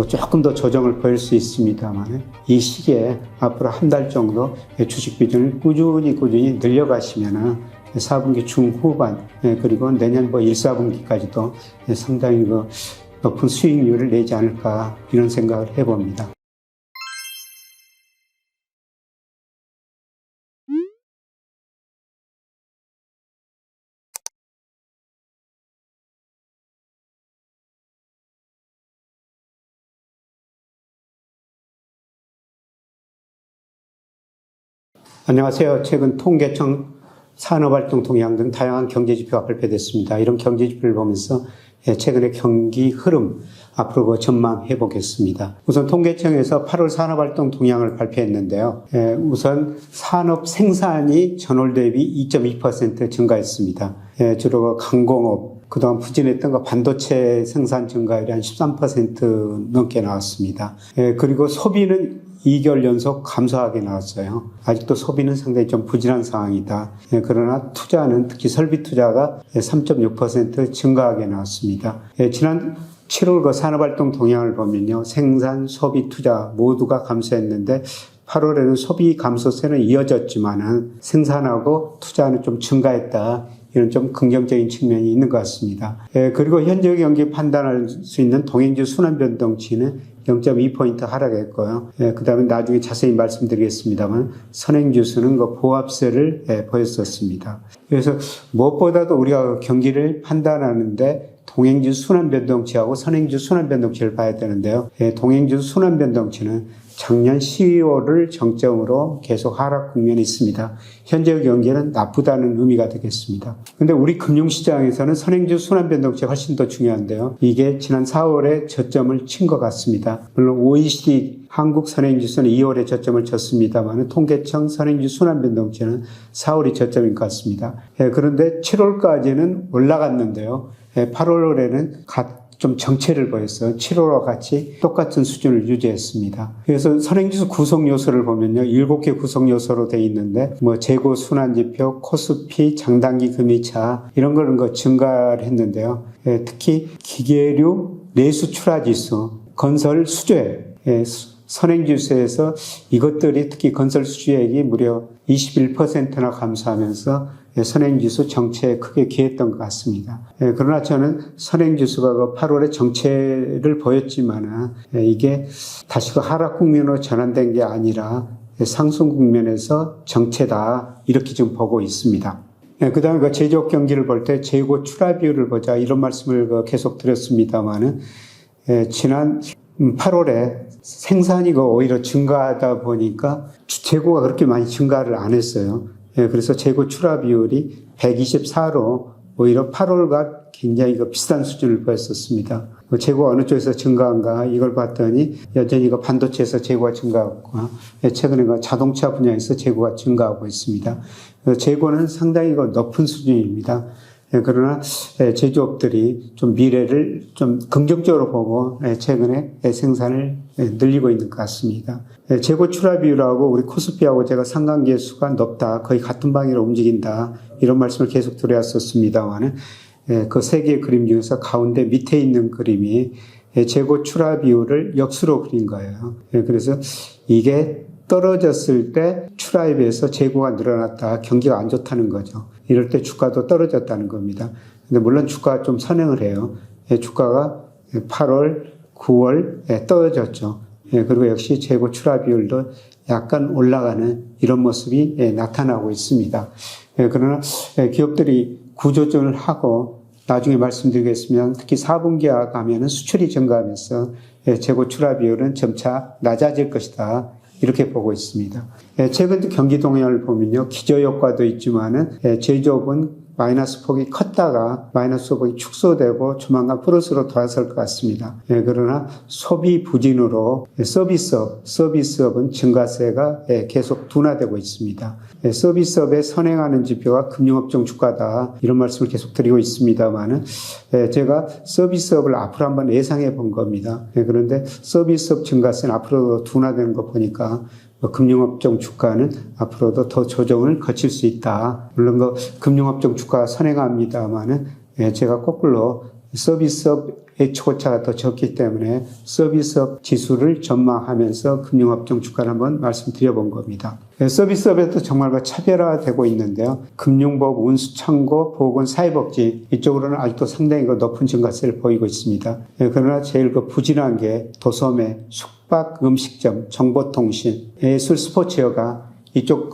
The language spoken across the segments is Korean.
조금 더 조정을 보일 수 있습니다만 이 시기에 앞으로 한 달 정도 주식 비중을 꾸준히 늘려가시면은 4분기 중후반 그리고 내년 1, 4분기까지도 상당히 높은 수익률을 내지 않을까 이런 생각을 해봅니다. 안녕하세요. 최근 통계청 산업활동 동향 등 다양한 경제지표가 발표됐습니다. 이런 경제지표를 보면서 최근의 경기 흐름 앞으로 전망해 보겠습니다. 우선 통계청에서 8월 산업활동 동향을 발표했는데요. 우선 산업 생산이 전월 대비 2.2% 증가했습니다. 주로 강공업, 그동안 부진했던 거 반도체 생산 증가율이 한 13% 넘게 나왔습니다. 그리고 소비는 2개월 연속 감소하게 나왔어요. 아직도 소비는 상당히 좀 부진한 상황이다. 그러나 투자는 특히 설비 투자가 3.6% 증가하게 나왔습니다. 지난 7월 산업활동 동향을 보면요. 생산, 소비, 투자 모두가 감소했는데 8월에는 소비 감소세는 이어졌지만은 생산하고 투자는 좀 증가했다. 이런 좀 긍정적인 측면이 있는 것 같습니다. 그리고 현재 경기 판단할 수 있는 동행주 순환변동치는 0.2포인트 하락했고요. 그 다음에 나중에 자세히 말씀드리겠습니다만 선행지수는 보합세를 보였었습니다. 그래서 무엇보다도 우리가 경기를 판단하는데 동행지수 순환변동치하고 선행지수 순환변동치를 봐야 되는데요. 동행지수 순환변동치는 작년 12월을 정점으로 계속 하락 국면에 있습니다. 현재 경기는 나쁘다는 의미가 되겠습니다. 근데 우리 금융시장에서는 선행지수 순환변동치가 훨씬 더 중요한데요. 이게 지난 4월에 저점을 친 것 같습니다. 물론 OECD 한국 선행지수는 2월에 저점을 쳤습니다만 통계청 선행지수 순환변동치는 4월이 저점인 것 같습니다. 그런데 7월까지는 올라갔는데요. 8월에는 좀 정체를 보였어요. 7월과 같이 똑같은 수준을 유지했습니다. 그래서 선행지수 구성 요소를 보면요. 7개 구성 요소로 되어 있는데 재고 순환지표, 코스피, 장단기 금리차 이런 거는 증가를 했는데요. 특히 기계류, 내수출하지수, 건설 수주액, 선행지수에서 이것들이 특히 건설 수주액이 무려 21%나 감소하면서 선행지수 정체에 크게 기했던 것 같습니다. 그러나 저는 선행지수가 8월에 정체를 보였지만 이게 다시 하락 국면으로 전환된 게 아니라 상승 국면에서 정체다 이렇게 지금 보고 있습니다. 그 다음에 제조업 경기를 볼 때 재고 출하 비율을 보자 이런 말씀을 계속 드렸습니다만은 지난 8월에 생산이 오히려 증가하다 보니까 재고가 그렇게 많이 증가를 안 했어요. 그래서 재고 출하 비율이 124로 오히려 8월과 굉장히 비슷한 수준을 보였었습니다. 재고가 어느 쪽에서 증가한가 이걸 봤더니 여전히 반도체에서 재고가 증가하고 최근에 자동차 분야에서 재고가 증가하고 있습니다. 재고는 상당히 높은 수준입니다. 그러나 제조업들이 좀 미래를 좀 긍정적으로 보고 최근에 생산을 늘리고 있는 것 같습니다. 재고 출하 비율하고 우리 코스피하고 제가 상관계수가 높다. 거의 같은 방향으로 움직인다. 이런 말씀을 계속 드렸었습니다만 그 세 개의 그림 중에서 가운데 밑에 있는 그림이 재고 출하 비율을 역수로 그린 거예요. 그래서 이게 떨어졌을 때 출하에 비해서 재고가 늘어났다. 경기가 안 좋다는 거죠. 이럴 때 주가도 떨어졌다는 겁니다. 근데 물론 주가가 좀 선행을 해요. 주가가 8월, 9월 떨어졌죠. 그리고 역시 재고 출하 비율도 약간 올라가는 이런 모습이 나타나고 있습니다. 그러나 기업들이 구조조정을 하고 나중에 말씀드리겠습니다. 특히 4분기와 가면은 수출이 증가하면서 재고 출하 비율은 점차 낮아질 것이다. 이렇게 보고 있습니다. 최근 경기 동향을 보면요. 기저효과도 있지만은 제조업은 마이너스 폭이 컸다가 마이너스 폭이 축소되고 조만간 플러스로 돌아설 것 같습니다. 그러나 소비 부진으로 서비스업은 증가세가 계속 둔화되고 있습니다. 서비스업에 선행하는 지표가 금융업종 주가다 이런 말씀을 계속 드리고 있습니다만은 제가 서비스업을 앞으로 한번 예상해 본 겁니다. 그런데 서비스업 증가세는 앞으로 둔화되는 거 보니까 금융업종 주가는 앞으로도 더 조정을 거칠 수 있다. 물론 금융업종 주가가 선행합니다만은 제가 거꾸로 서비스업 예측오차가 더 적기 때문에 서비스업 지수를 전망하면서 금융업종 주가를 한번 말씀드려본 겁니다. 서비스업에도 정말 차별화되고 있는데요. 금융법, 운수창고, 보건, 사회복지 이쪽으로는 아직도 상당히 높은 증가세를 보이고 있습니다. 그러나 제일 부진한 게 도소매, 숙박, 음식점, 정보통신, 예술, 스포츠여가 이쪽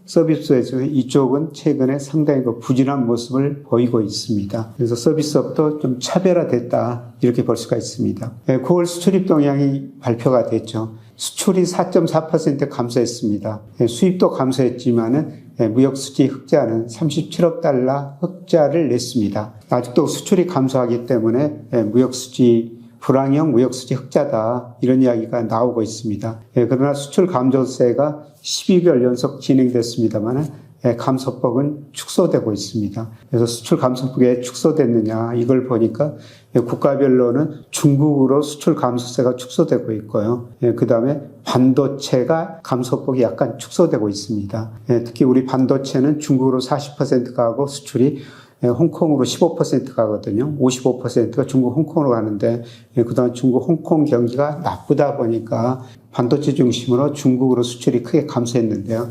서비스에서 이쪽은 최근에 상당히 부진한 모습을 보이고 있습니다. 그래서 서비스업도 좀 차별화됐다 이렇게 볼 수가 있습니다. 9월 수출입 동향이 발표가 됐죠. 수출이 4.4% 감소했습니다. 수입도 감소했지만은 무역수지 흑자는 37억 달러 흑자를 냈습니다. 아직도 수출이 감소하기 때문에 무역수지 불황형 무역수지 흑자다 이런 이야기가 나오고 있습니다. 그러나 수출 감소세가 12개월 연속 진행됐습니다만 감소폭은 축소되고 있습니다. 그래서 수출 감소폭이 왜 축소됐느냐 이걸 보니까 국가별로는 중국으로 수출 감소세가 축소되고 있고요. 그 다음에 반도체가 감소폭이 약간 축소되고 있습니다. 특히 우리 반도체는 중국으로 40% 가고 수출이 홍콩으로 15% 가거든요. 55%가 중국 홍콩으로 가는데 그동안 중국 홍콩 경기가 나쁘다 보니까 반도체 중심으로 중국으로 수출이 크게 감소했는데요.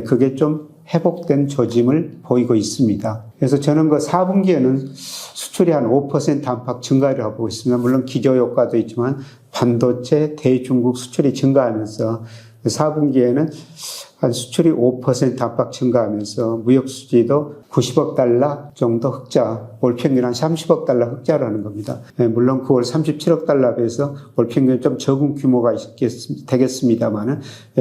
그게 좀 회복된 조짐을 보이고 있습니다. 그래서 저는 4분기에는 수출이 한 5% 안팎 증가를 하고 있습니다. 물론 기저효과도 있지만 반도체 대중국 수출이 증가하면서 4분기에는 한 수출이 5% 안팎 증가하면서 무역수지도 90억 달러 정도 흑자, 올 평균 한 30억 달러 흑자라는 겁니다. 물론 9월 37억 달러에 비해서 올 평균 좀 적은 규모가 되겠습니다만은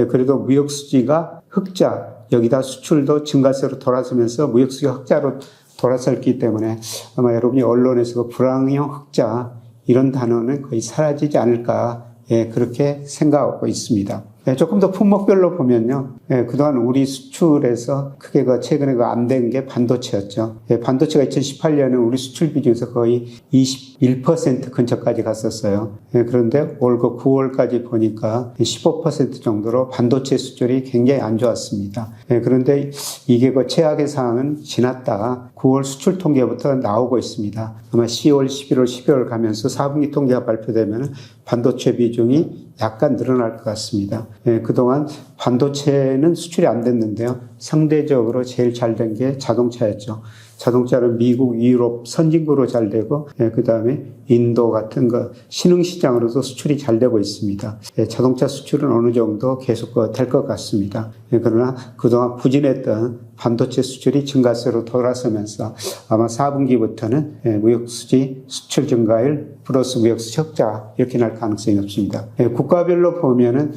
그래도 무역수지가 흑자, 여기다 수출도 증가세로 돌아서면서 무역수지가 흑자로 돌아섰기 때문에 아마 여러분이 언론에서 불황형 흑자 이런 단어는 거의 사라지지 않을까 그렇게 생각하고 있습니다. 조금 더 품목별로 보면요. 그동안 우리 수출에서 크게 최근에 안 된 게 반도체였죠. 반도체가 2018년에 우리 수출 비중에서 거의 21% 근처까지 갔었어요. 그런데 올 9월까지 보니까 15% 정도로 반도체 수출이 굉장히 안 좋았습니다. 그런데 이게 최악의 상황은 지났다. 9월 수출 통계부터 나오고 있습니다. 아마 10월, 11월, 12월 가면서 4분기 통계가 발표되면 반도체 비중이 약간 늘어날 것 같습니다. 그동안 반도체는 수출이 안 됐는데요. 상대적으로 제일 잘 된 게 자동차였죠. 자동차는 미국, 유럽 선진국으로 잘 되고 그 다음에 인도 같은 신흥시장으로도 수출이 잘 되고 있습니다. 자동차 수출은 어느 정도 계속 될 것 같습니다. 그러나 그동안 부진했던 반도체 수출이 증가세로 돌아서면서 아마 4분기부터는 무역수지 수출 증가율 플러스 무역수지 흑자 이렇게 날 가능성이 높습니다. 국가별로 보면은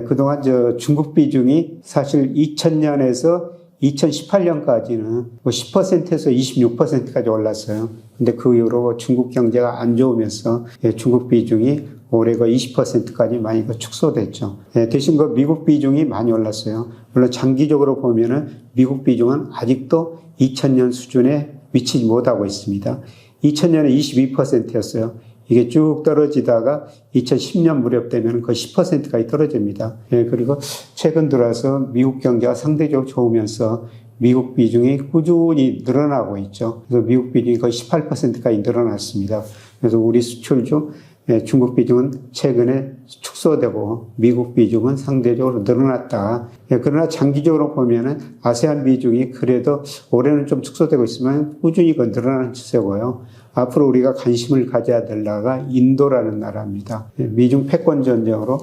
그동안 중국 비중이 사실 2000년에서 2018년까지는 10%에서 26%까지 올랐어요. 근데 그 이후로 중국 경제가 안 좋으면서 중국 비중이 올해 20%까지 많이 축소됐죠. 대신 미국 비중이 많이 올랐어요. 물론 장기적으로 보면은 미국 비중은 아직도 2000년 수준에 미치지 못하고 있습니다. 2000년에 22%였어요. 이게 쭉 떨어지다가 2010년 무렵 되면 거의 10%까지 떨어집니다. 그리고 최근 들어서 미국 경제가 상대적으로 좋으면서 미국 비중이 꾸준히 늘어나고 있죠. 그래서 미국 비중이 거의 18%까지 늘어났습니다. 그래서 우리 수출 중 중국 비중은 최근에 축소되고 미국 비중은 상대적으로 늘어났다. 그러나 장기적으로 보면은 아세안 비중이 그래도 올해는 좀 축소되고 있으면 꾸준히 늘어나는 추세고요. 앞으로 우리가 관심을 가져야 될 나라가 인도라는 나라입니다. 미중 패권 전쟁으로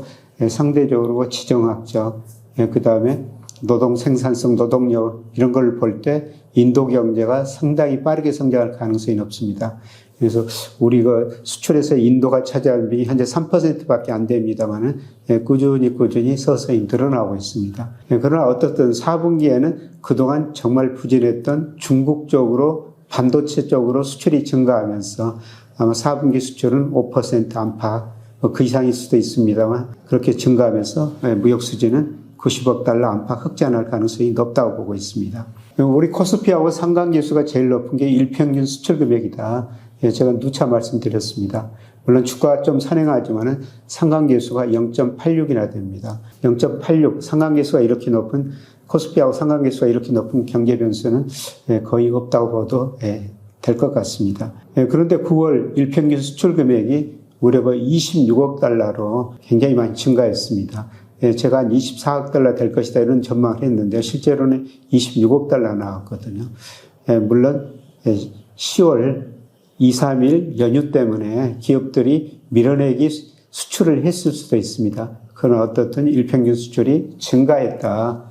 상대적으로 지정학적, 그 다음에 노동 생산성, 노동력 이런 걸 볼 때 인도 경제가 상당히 빠르게 성장할 가능성이 높습니다. 그래서 우리가 수출에서 인도가 차지하는 비중이 현재 3%밖에 안 됩니다만은 꾸준히 서서히 늘어나고 있습니다. 그러나 어떻든 4분기에는 그동안 정말 부진했던 중국 쪽으로 반도체 쪽으로 수출이 증가하면서 아마 4분기 수출은 5% 안팎, 그 이상일 수도 있습니다만 그렇게 증가하면서 무역 수지는 90억 달러 안팎 흑자 날 가능성이 높다고 보고 있습니다. 우리 코스피하고 상관계수가 제일 높은 게 일평균 수출 금액이다. 제가 누차 말씀드렸습니다. 물론 주가가 좀 산행하지만은 상관계수가 0.86이나 됩니다. 0.86 상관계수가 이렇게 높은 코스피하고 상관계수가 이렇게 높은 경제 변수는 거의 없다고 봐도 될 것 같습니다. 그런데 9월 일평균 수출 금액이 무려 26억 달러로 굉장히 많이 증가했습니다. 제가 한 24억 달러 될 것이다 이런 전망을 했는데 실제로는 26억 달러 나왔거든요. 물론 10월 2, 3일 연휴 때문에 기업들이 밀어내기 수출을 했을 수도 있습니다. 그러나 어떻든 일평균 수출이 증가했다.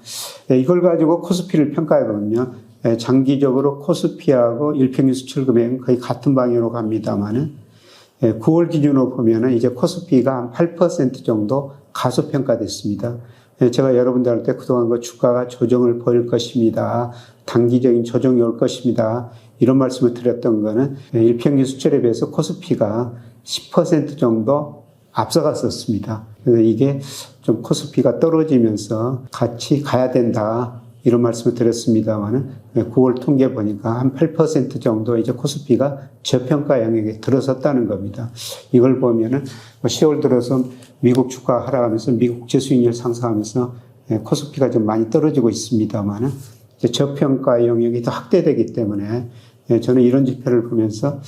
이걸 가지고 코스피를 평가해 보면요. 장기적으로 코스피하고 일평균 수출 금액은 거의 같은 방향으로 갑니다만은 9월 기준으로 보면은 이제 코스피가 한 8% 정도 가소평가됐습니다. 제가 여러분들한테 그동안 그 주가가 조정을 보일 것입니다. 단기적인 조정이 올 것입니다. 이런 말씀을 드렸던 거는 일평균 수출에 비해서 코스피가 10% 정도 앞서갔었습니다. 그래서 이게 좀 코스피가 떨어지면서 같이 가야 된다. 이런 말씀을 드렸습니다만은 9월 통계 보니까 한 8% 정도 이제 코스피가 저평가 영역에 들어섰다는 겁니다. 이걸 보면은 10월 들어서 미국 주가 하락하면서 미국 국제수익률 상승하면서 코스피가 좀 많이 떨어지고 있습니다만은 저평가 영역이 더 확대되기 때문에 저는 이런 지표를 보면서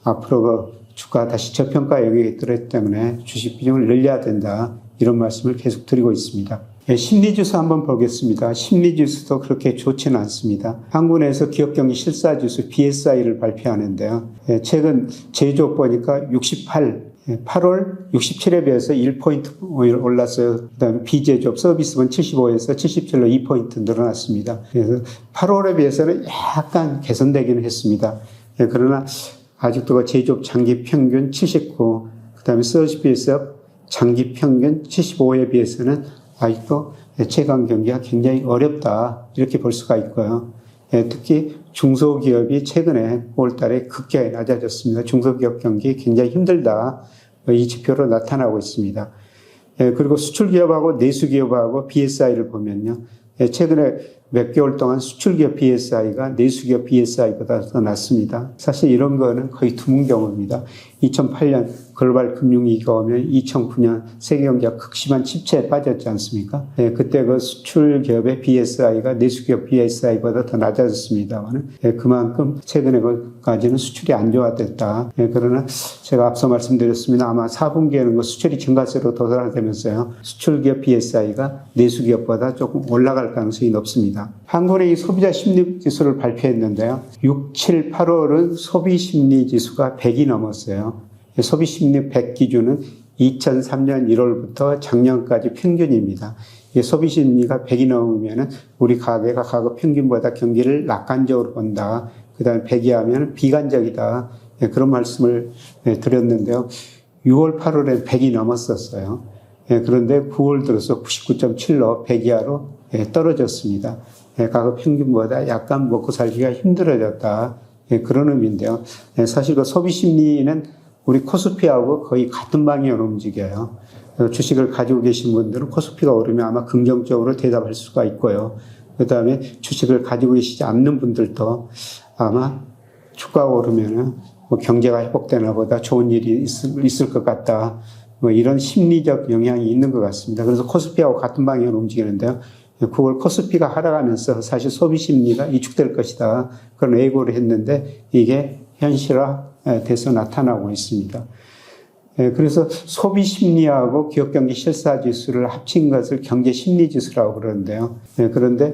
앞으로 주가 다시 저평가 영역에 들었기 때문에 주식 비중을 늘려야 된다. 이런 말씀을 계속 드리고 있습니다. 심리지수 한번 보겠습니다. 심리지수도 그렇게 좋지는 않습니다. 한국에서 기업경기 실사지수 BSI를 발표하는데요. 최근 제조업 보니까 68, 8월 67에 비해서 1포인트 올랐어요. 그 다음에 비제조업 서비스는 75에서 77로 2포인트 늘어났습니다. 그래서 8월에 비해서는 약간 개선되기는 했습니다. 그러나 아직도 제조업 장기 평균 79, 그 다음에 서비스 장기 평균 75에 비해서는 아직도 최강 경기가 굉장히 어렵다 이렇게 볼 수가 있고요. 특히 중소기업이 최근에 9월 달에 급격히 낮아졌습니다. 중소기업 경기 굉장히 힘들다 이 지표로 나타나고 있습니다. 그리고 수출기업하고 내수기업하고 BSI를 보면요. 최근에 몇 개월 동안 수출기업 BSI가 내수기업 BSI보다 더 낮습니다. 사실 이런 거는 거의 드문 경우입니다. 2008년 글로벌 금융위기가 오면 2009년 세계경제가 극심한 침체에 빠졌지 않습니까? 그때 그 수출기업의 BSI가 내수기업 BSI보다 더 낮아졌습니다만 그만큼 최근에까지는 수출이 안 좋아졌다. 그러나 제가 앞서 말씀드렸습니다. 아마 4분기에는 그 수출이 증가세로 도달되면서요. 수출기업 BSI가 내수기업보다 조금 올라갈 가능성이 높습니다. 한국은행이 소비자 심리지수를 발표했는데요. 6, 7, 8월은 소비심리지수가 100이 넘었어요. 소비심리 100 기준은 2003년 1월부터 작년까지 평균입니다. 소비심리가 100이 넘으면 우리 가게가 과거 평균보다 경기를 낙관적으로 본다. 그 다음에 100이 하면 비관적이다. 그런 말씀을 드렸는데요. 6월, 8월에 100이 넘었었어요. 그런데 9월 들어서 99.7로 100 이하로 떨어졌습니다. 과거 평균보다 약간 먹고 살기가 힘들어졌다. 그런 의미인데요. 사실 그 소비심리는 우리 코스피하고 거의 같은 방향으로 움직여요. 주식을 가지고 계신 분들은 코스피가 오르면 아마 긍정적으로 대답할 수가 있고요. 그 다음에 주식을 가지고 계시지 않는 분들도 아마 주가가 오르면은 뭐 경제가 회복되나 보다 좋은 일이 있을 것 같다. 뭐 이런 심리적 영향이 있는 것 같습니다. 그래서 코스피하고 같은 방향으로 움직이는데요. 9월 코스피가 하락하면서 사실 소비 심리가 위축될 것이다. 그런 예고를 했는데 이게 현실화돼서 나타나고 있습니다. 그래서 소비 심리하고 기업 경기 실사 지수를 합친 것을 경제 심리 지수라고 그러는데요. 그런데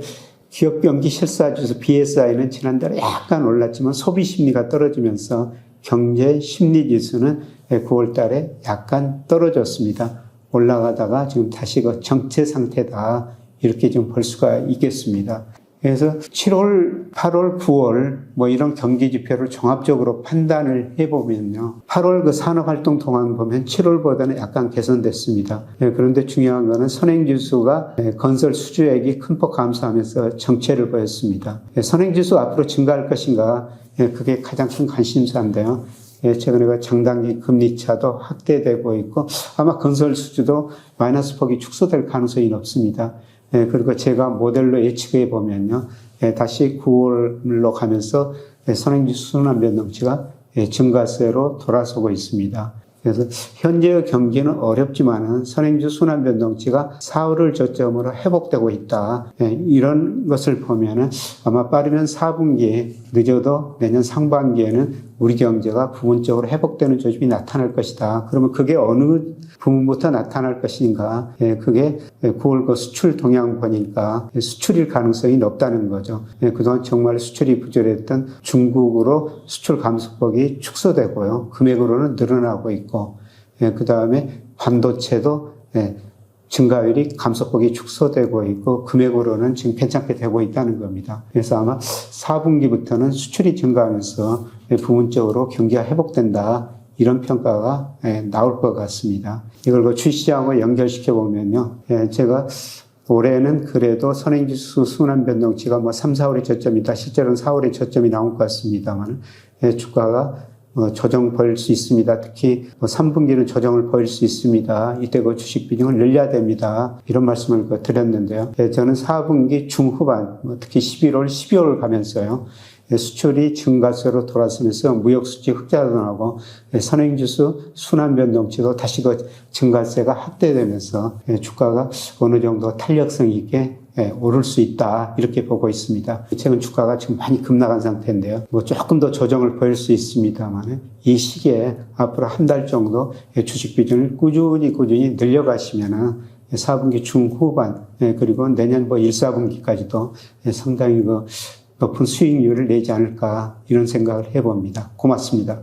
기업 경기 실사 지수 BSI는 지난달에 약간 올랐지만 소비 심리가 떨어지면서 경제 심리 지수는 9월 달에 약간 떨어졌습니다. 올라가다가 지금 다시 그 정체 상태다. 이렇게 좀 볼 수가 있겠습니다. 그래서 7월, 8월, 9월 뭐 이런 경기 지표를 종합적으로 판단을 해보면요. 8월 그 산업활동 동안 보면 7월보다는 약간 개선됐습니다. 그런데 중요한 거는 선행지수가 건설 수주액이 큰 폭 감소하면서 정체를 보였습니다. 선행지수 앞으로 증가할 것인가 그게 가장 큰 관심사인데요. 최근에 그 장단기 금리차도 확대되고 있고 아마 건설 수주도 마이너스 폭이 축소될 가능성이 높습니다. 그리고 제가 모델로 예측해 보면요. 다시 9월로 가면서 선행지수 순환 변동치가 증가세로 돌아서고 있습니다. 그래서 현재의 경기는 어렵지만은 선행주 순환 변동치가 4월을 저점으로 회복되고 있다. 이런 것을 보면은 아마 빠르면 4분기에 늦어도 내년 상반기에는 우리 경제가 부분적으로 회복되는 조짐이 나타날 것이다. 그러면 그게 어느 부분부터 나타날 것인가? 그게 9월 그 수출 동향 보니까 수출일 가능성이 높다는 거죠. 그동안 정말 수출이 부족했던 중국으로 수출 감소폭이 축소되고요. 금액으로는 늘어나고 있고, 그 다음에 반도체도 증가율이 감소폭이 축소되고 있고 금액으로는 지금 괜찮게 되고 있다는 겁니다. 그래서 아마 4분기부터는 수출이 증가하면서 부분적으로 경기가 회복된다. 이런 평가가 나올 것 같습니다. 이걸 그 주시장하고 연결시켜 보면요. 제가 올해는 그래도 선행지수 순환 변동치가 뭐 3, 4월의 저점이다. 실제로는 4월의 저점이 나온 것 같습니다만 주가가 조정 보일 수 있습니다. 특히 3분기는 조정을 보일 수 있습니다. 이때 그 주식 비중을 늘려야 됩니다. 이런 말씀을 드렸는데요. 저는 4분기 중후반, 특히 11월, 12월 가면서요. 수출이 증가세로 돌아서면서 무역수지 흑자도 나고 선행지수 순환 변동치도 다시 그 증가세가 확대되면서 주가가 어느 정도 탄력성 있게 오를 수 있다 이렇게 보고 있습니다. 최근 주가가 지금 많이 급락한 상태인데요. 뭐 조금 더 조정을 보일 수 있습니다만 이 시기에 앞으로 한 달 정도 주식 비중을 꾸준히 늘려가시면은 4분기 중후반 그리고 내년 1, 4분기까지도 상당히 높은 수익률을 내지 않을까 이런 생각을 해봅니다. 고맙습니다.